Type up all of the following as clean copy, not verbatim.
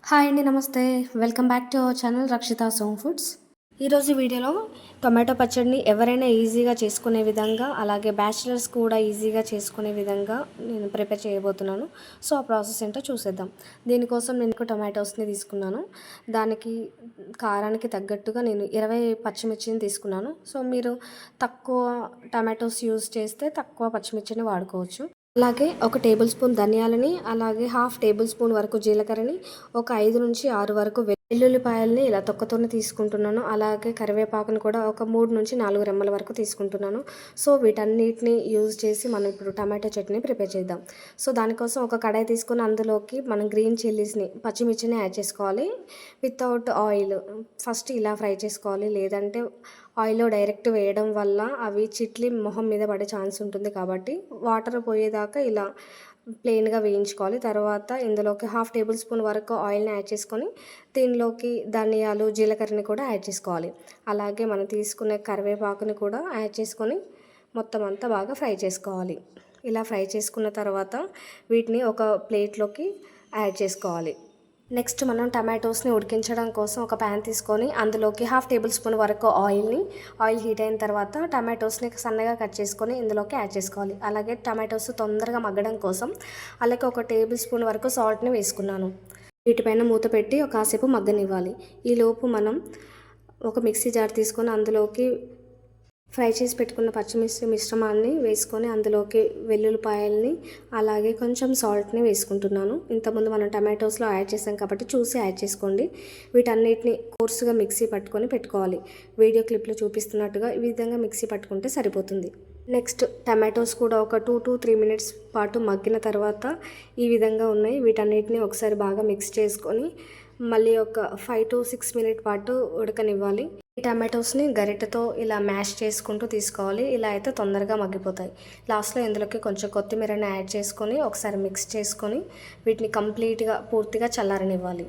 Hi అండి, నమస్తే. Welcome back to our channel Rakshitha's home foods. ఈరోజు వీడియోలో టొమాటో పచ్చడిని ఎవరైనా ఈజీగా చేసుకునే విధంగా, అలాగే బ్యాచిలర్స్ కూడా ఈజీగా చేసుకునే విధంగా నేను ప్రిపేర్ చేయబోతున్నాను. సో ఆ ప్రాసెస్ ఏంటో చూసేద్దాం. దీనికోసం నేను టొమాటోస్ని తీసుకున్నాను. దానికి కారానికి తగ్గట్టుగా నేను 20 పచ్చిమిర్చిని తీసుకున్నాను. సో మీరు తక్కువ టమాటోస్ యూజ్ చేస్తే తక్కువ పచ్చిమిర్చిని వాడుకోవచ్చు. అలాగే ఒక టేబుల్ స్పూన్ ధనియాలని, అలాగే హాఫ్ టేబుల్ స్పూన్ వరకు జీలకర్రని, ఒక 5 నుంచి 6 వరకు వెల్లుల్లిపాయలని ఇలా తొక్కతోనే తీసుకుంటున్నాను. అలాగే కరివేపాకుని కూడా ఒక 3 నుంచి 4 రెమ్మల వరకు తీసుకుంటున్నాను. సో వీటన్నిటిని యూజ్ చేసి మనం ఇప్పుడు టమాటో చట్నీ ప్రిపేర్ చేద్దాం. సో దానికోసం ఒక కడాయి తీసుకొని అందులోకి మనం గ్రీన్ చిల్లీస్ని, పచ్చిమిర్చిని యాడ్ చేసుకోవాలి వితౌట్ ఆయిల్. ఫస్ట్ ఇలా ఫ్రై చేసుకోవాలి, లేదంటే ఆయిల్లో డైరెక్ట్ వేయడం వల్ల అవి చిట్లి మొహం మీద పడే ఛాన్స్ ఉంటుంది. కాబట్టి వాటర్ పోయేదాకా ఇలా ప్లెయిన్గా వేయించుకోవాలి. తర్వాత ఇందులోకి హాఫ్ టేబుల్ స్పూన్ వరకు ఆయిల్ని యాడ్ చేసుకొని దీనిలోకి ధనియాలు, జీలకర్రని కూడా యాడ్ చేసుకోవాలి. అలాగే మనం తీసుకునే కరివేపాకుని కూడా యాడ్ చేసుకొని మొత్తం అంతా బాగా ఫ్రై చేసుకోవాలి. ఇలా ఫ్రై చేసుకున్న తర్వాత వీటిని ఒక ప్లేట్లోకి యాడ్ చేసుకోవాలి. నెక్స్ట్ మనం టమాటోస్ని ఉడికించడం కోసం ఒక ప్యాన్ తీసుకొని అందులోకి హాఫ్ టేబుల్ స్పూన్ వరకు ఆయిల్ హీట్ అయిన తర్వాత టమాటోస్ని సన్నగా కట్ చేసుకొని ఇందులోకి యాడ్ చేసుకోవాలి. అలాగే టమాటోస్ తొందరగా మగ్గడం కోసం అలాగే ఒక టేబుల్ స్పూన్ వరకు సాల్ట్ని వేసుకున్నాను. వీటిపైన మూత పెట్టి ఒక కాసేపు మగ్గనివ్వాలి. ఈలోపు మనం ఒక మిక్సీ జార్ తీసుకొని అందులోకి ఫ్రై చేసి పెట్టుకున్న పచ్చిమిర్చి మిశ్రమాన్ని వేసుకొని అందులోకి వెల్లుల్లిపాయల్ని, అలాగే కొంచెం సాల్ట్ని వేసుకుంటున్నాను. ఇంతకుముందు మనం టమాటోస్లో యాడ్ చేసాం కాబట్టి చూసి యాడ్ చేసుకోండి. వీటన్నిటిని కోర్సుగా మిక్సీ పట్టుకొని పెట్టుకోవాలి. వీడియో క్లిప్లో చూపిస్తున్నట్టుగా ఈ విధంగా మిక్సీ పట్టుకుంటే సరిపోతుంది. నెక్స్ట్ టమాటోస్ కూడా ఒక 2 to 3 మినిట్స్ పాటు మగ్గిన తర్వాత ఈ విధంగా ఉన్నాయి. వీటన్నిటిని ఒకసారి బాగా మిక్స్ చేసుకొని మళ్ళీ ఒక 5 to 6 మినిట్ పాటు ఉడకనివ్వాలి. ఈ టమాటోస్ని గరిటెతో ఇలా మ్యాష్ చేసుకుంటూ తీసుకోవాలి. ఇలా అయితే తొందరగా మగ్గిపోతాయి. లాస్ట్లో ఇందులోకి కొంచెం కొత్తిమీరని యాడ్ చేసుకొని ఒకసారి మిక్స్ చేసుకొని వీటిని పూర్తిగా చల్లారనివ్వాలి.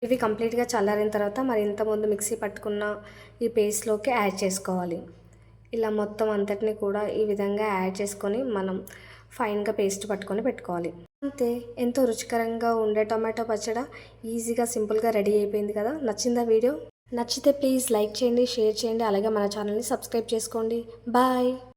ఇవి కంప్లీట్గా చల్లారిన తర్వాత మరి ఇంతకుముందు మిక్సీ పట్టుకున్న ఈ పేస్ట్లోకి యాడ్ చేసుకోవాలి. ఇలా మొత్తం అంతటిని కూడా ఈ విధంగా యాడ్ చేసుకొని మనం ఫైన్గా పేస్ట్ పట్టుకొని పెట్టుకోవాలి. అంతే, ఎంతో రుచికరంగా ఉండే టొమాటో పచ్చడి ఈజీగా సింపుల్గా రెడీ అయిపోయింది కదా. నచ్చిందా వీడియో? నచ్చితే ప్లీజ్ లైక్ చేయండి, షేర్ చేయండి, అలాగే మన ఛానల్ని సబ్స్క్రైబ్ చేసుకోండి. బాయ్.